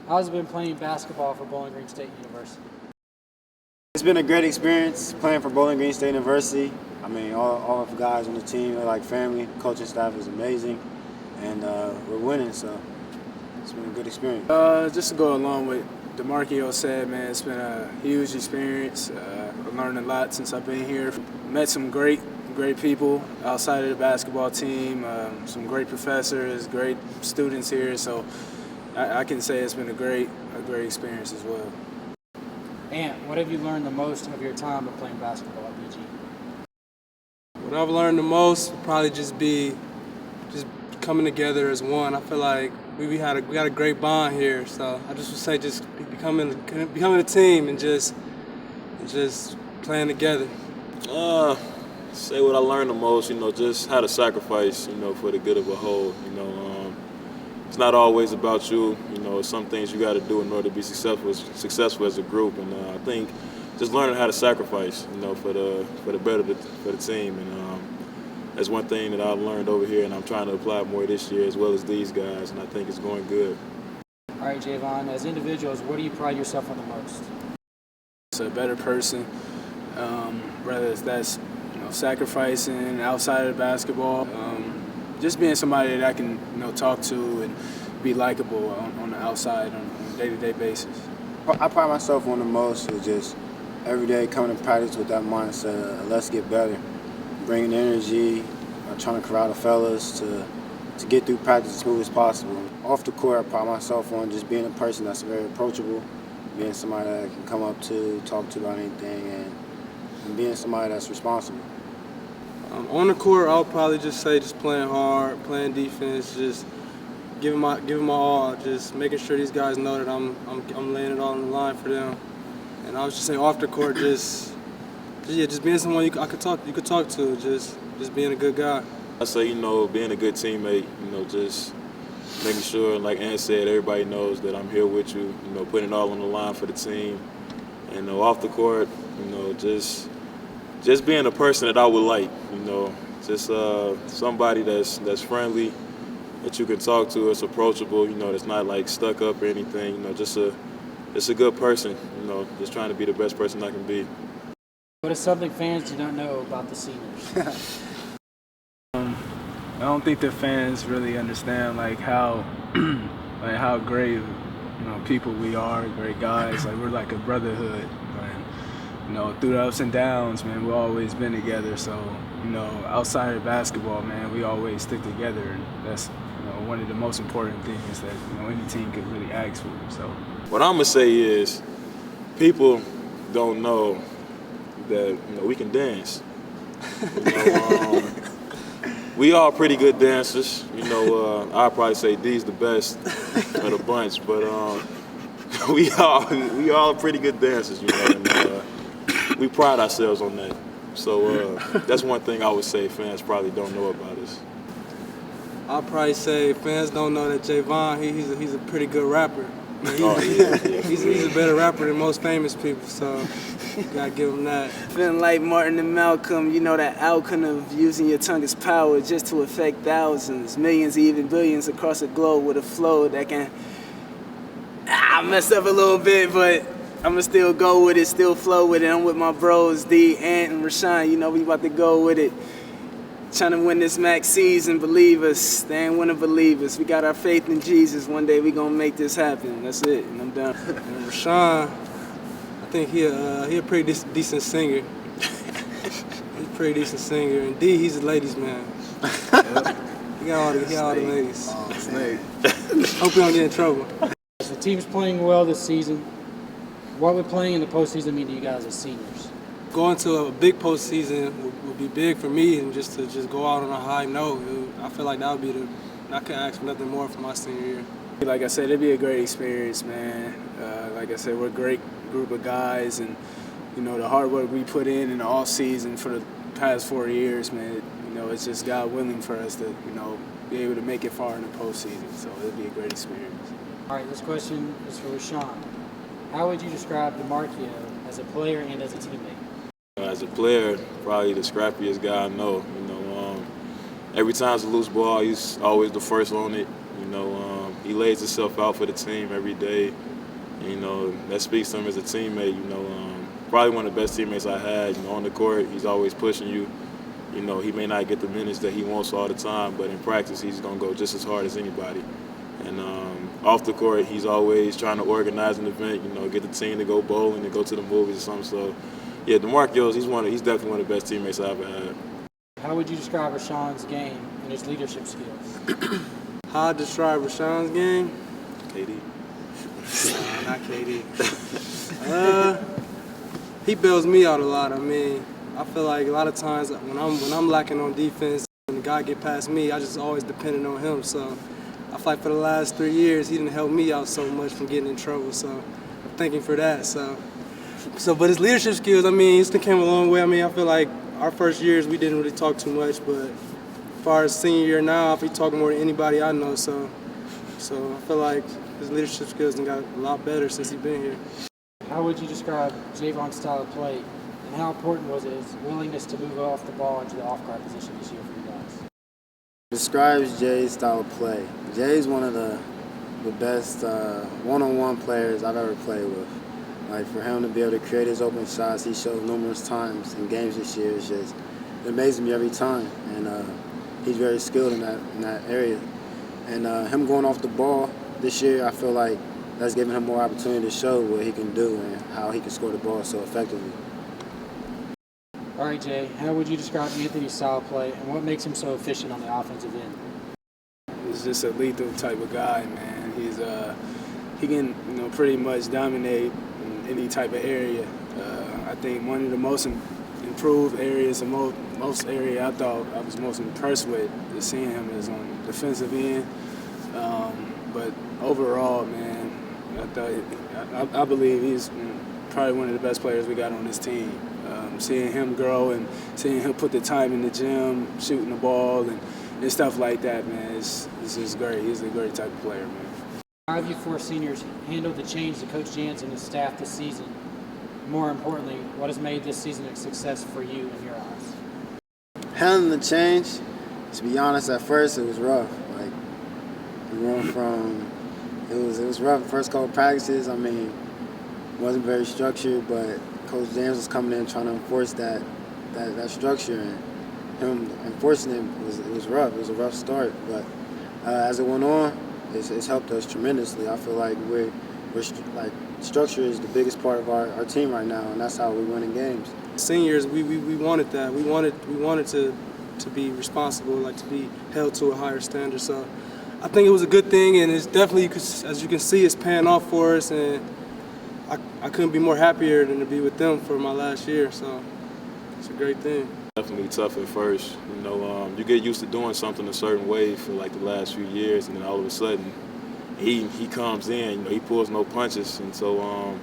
How's it been playing basketball for Bowling Green State University? It's been a great experience playing for Bowling Green State University. I mean, all of the guys on the team are like family. The coaching staff is amazing, and we're winning, so it's been a good experience. Just to go along with DeMarcio said, man, it's been a huge experience. I've learned a lot since I've been here. Met some great people outside of the basketball team, some great professors, great students here, so I can say it's been a great experience as well. And what have you learned the most of your time of playing basketball at BG? What I've learned the most would probably just coming together as one. I feel like we got a great bond here, so I just would say just becoming a team and just playing together. Say what I learned the most, just how to sacrifice, for the good of a whole. It's not always about you. Some things you got to do in order to be successful as a group. And I think just learning how to sacrifice, for the better for the team. And that's one thing that I've learned over here, and I'm trying to apply more this year as well as these guys. And I think it's going good. All right, Jayvon. As individuals, what do you pride yourself on the most? It's a better person, whether that's sacrificing outside of basketball, just being somebody that I can talk to and be likable on the outside on a day-to-day basis. I pride myself on the most is just every day coming to practice with that mindset of let's get better, bringing energy, trying to corral the fellas to get through practice as smooth as possible. Off the court, I pride myself on just being a person that's very approachable, being somebody that I can come up to, talk to about anything, and being somebody that's responsible. On the court, I'll probably just say just playing hard, playing defense, just giving my all, just making sure these guys know that I'm laying it all on the line for them. And I was just saying off the court, just being someone you could talk to, just being a good guy. I say, being a good teammate, just making sure, like Ann said, everybody knows that I'm here with you, putting it all on the line for the team. And off the court, just being a person that I would like, just somebody that's friendly, that you can talk to, that's approachable, that's not like stuck up or anything, just a good person, just trying to be the best person I can be. What is something fans do not know about the seniors? I don't think the fans really understand how great people we are, great guys. We're like a brotherhood. Through the ups and downs, man, we've always been together. So, outside of basketball, man, we always stick together, and that's one of the most important things that any team could really ask for. So, what I'm gonna say is, people don't know that we can dance. We are pretty good dancers. I'd probably say D's the best of the bunch, but we all pretty good dancers, and we pride ourselves on that. So that's one thing I would say fans probably don't know about us. I'll probably say fans don't know that Jayvon, he's a pretty good rapper. He's a better rapper than most famous people, so you gotta give him that. Feeling like Martin and Malcolm, that outcome of using your tongue as power just to affect thousands, millions, even billions across the globe with a flow that can. I messed up a little bit, but I'ma still go with it, still flow with it. I'm with my bros, D, Ant, and Rashawn. We about to go with it. Trying to win this MAC season, believe us. They ain't wanna believe us. We got our faith in Jesus. One day we gonna make this happen. That's it, and I'm done. And Rashawn, I think he a pretty decent singer. He's a pretty decent singer. And D, he's a ladies' man. He got all the ladies. Hope we don't get in trouble. The team's playing well this season. What would playing in the postseason mean to you guys as seniors? Going to a big postseason would be big for me, and just to go out on a high note. I feel like that would be I couldn't ask for nothing more for my senior year. Like I said, it'd be a great experience, man. Like I said, we're a great group of guys, and the hard work we put in the off season for the past 4 years, man. It's just God willing for us to be able to make it far in the postseason. So it'd be a great experience. All right, this question is for Rashawn. How would you describe DeMarcio as a player and as a teammate? As a player, probably the scrappiest guy I know. Every time it's a loose ball, he's always the first on it. he lays himself out for the team every day. And, you know, that speaks to him as a teammate. You know, probably one of the best teammates I had. You know, on the court, he's always pushing you. You know, he may not get the minutes that he wants all the time, but in practice, he's going to go just as hard as anybody. And off the court, he's always trying to organize an event, you know, get the team to go bowling and go to the movies or something. So, yeah, DeMarcio's, he's definitely one of the best teammates I ever had. How would you describe Rashawn's game and his leadership skills? How I describe Rashawn's game? KD. Not KD. He bails me out a lot. I mean, I feel like a lot of times when I'm lacking on defense and the guy get past me, I just always depended on him. So I feel like for the last 3 years, he didn't help me out so much from getting in trouble. So I'm thanking for that. So, but his leadership skills, I mean, he came a long way. I mean, I feel like our first years we didn't really talk too much, but as far as senior year now, he talk more than anybody I know. So I feel like his leadership skills have got a lot better since he's been here. How would you describe Jayvon's style of play, and how important was his willingness to move off the ball into the off-guard position this year for you guys? Describes Jay's style of play. Jay's one of the best one-on-one players I've ever played with. Like, for him to be able to create his open shots, he showed numerous times in games this year. It amazes me every time, and he's very skilled in that area. And him going off the ball this year, I feel like that's giving him more opportunity to show what he can do and how he can score the ball so effectively. All right, Jay, how would you describe Anthony's style of play, and what makes him so efficient on the offensive end? He's just a lethal type of guy, man. He can, you know, pretty much dominate in any type of area. I think one of the most improved areas, the most area I thought I was most impressed with is seeing him is on the defensive end. But overall, man, I believe he's probably one of the best players we got on this team. Seeing him grow and seeing him put the time in the gym, shooting the ball and stuff like that, man, it's just great. He's a great type of player, man. How have you four seniors handled the change to Coach Jans and his staff this season? More importantly, what has made this season a success for you in your eyes? Handling the change, to be honest, at first it was rough. Like, we went from it was rough. First couple practices, I mean, it wasn't very structured, but Coach James was coming in trying to enforce that structure, and him enforcing it was rough. It was a rough start, but as it went on, it's helped us tremendously. I feel like we're like, structure is the biggest part of our team right now, and that's how we win in games. Seniors, we wanted that. We wanted to be responsible, like to be held to a higher standard. So I think it was a good thing, and it's definitely, as you can see, it's paying off for us, and I couldn't be more happier than to be with them for my last year. So it's a great thing. Definitely tough at first. You know, you get used to doing something a certain way for like the last few years, and then all of a sudden, he comes in. You know, he pulls no punches, and so.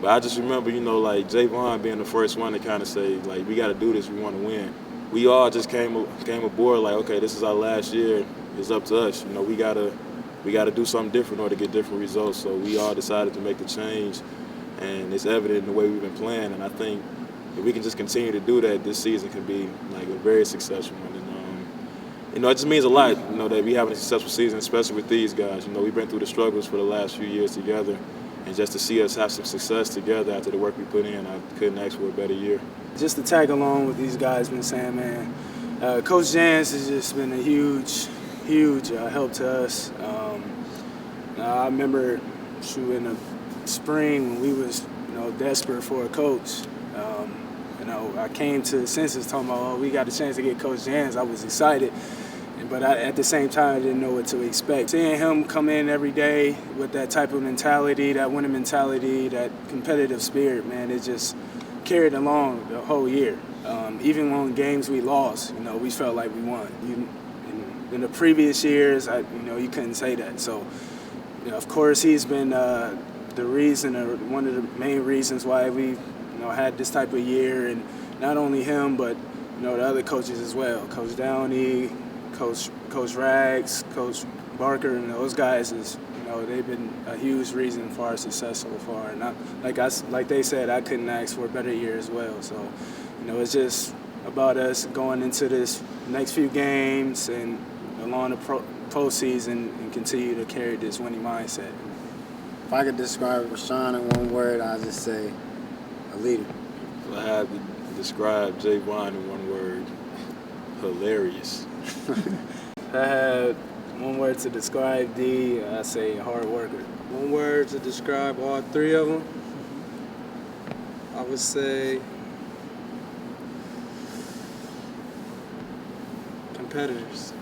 But I just remember, you know, like Jayvon being the first one to kind of say, like, we got to do this. We want to win. We all just came aboard like, okay, this is our last year. It's up to us. You know, we gotta do something different in order to get different results. So we all decided to make the change, and it's evident in the way we've been playing. And I think if we can just continue to do that, this season can be like a very successful one. And you know, it just means a lot, you know, that we having a successful season, especially with these guys. You know, we've been through the struggles for the last few years together, and just to see us have some success together after the work we put in, I couldn't ask for a better year. Just to tag along with these guys been saying, man, Coach Jans has just been a huge help to us. I remember in the spring when we was, you know, desperate for a coach. You know, I came to the census talking about, oh, we got a chance to get Coach Jans. I was excited, but at the same time, I didn't know what to expect. Seeing him come in every day with that type of mentality, that winning mentality, that competitive spirit, man, it just carried along the whole year. Even on games we lost, you know, we felt like we won. In the previous years, you know, you couldn't say that. So, you know, of course, he's been the reason, or one of the main reasons why we, you know, had this type of year, and not only him, but, you know, the other coaches as well. Coach Downey, Coach Rags, Coach Barker, and those guys is, you know, they've been a huge reason for our success so far. And like they said, I couldn't ask for a better year as well. So, you know, it's just about us going into this next few games and along postseason and continue to carry this winning mindset. If I could describe Rashawn in one word, I'd just say a leader. If I had to describe Jayvon in one word, hilarious. If I had one word to describe D, I'd say hard worker. One word to describe all three of them, I would say competitors.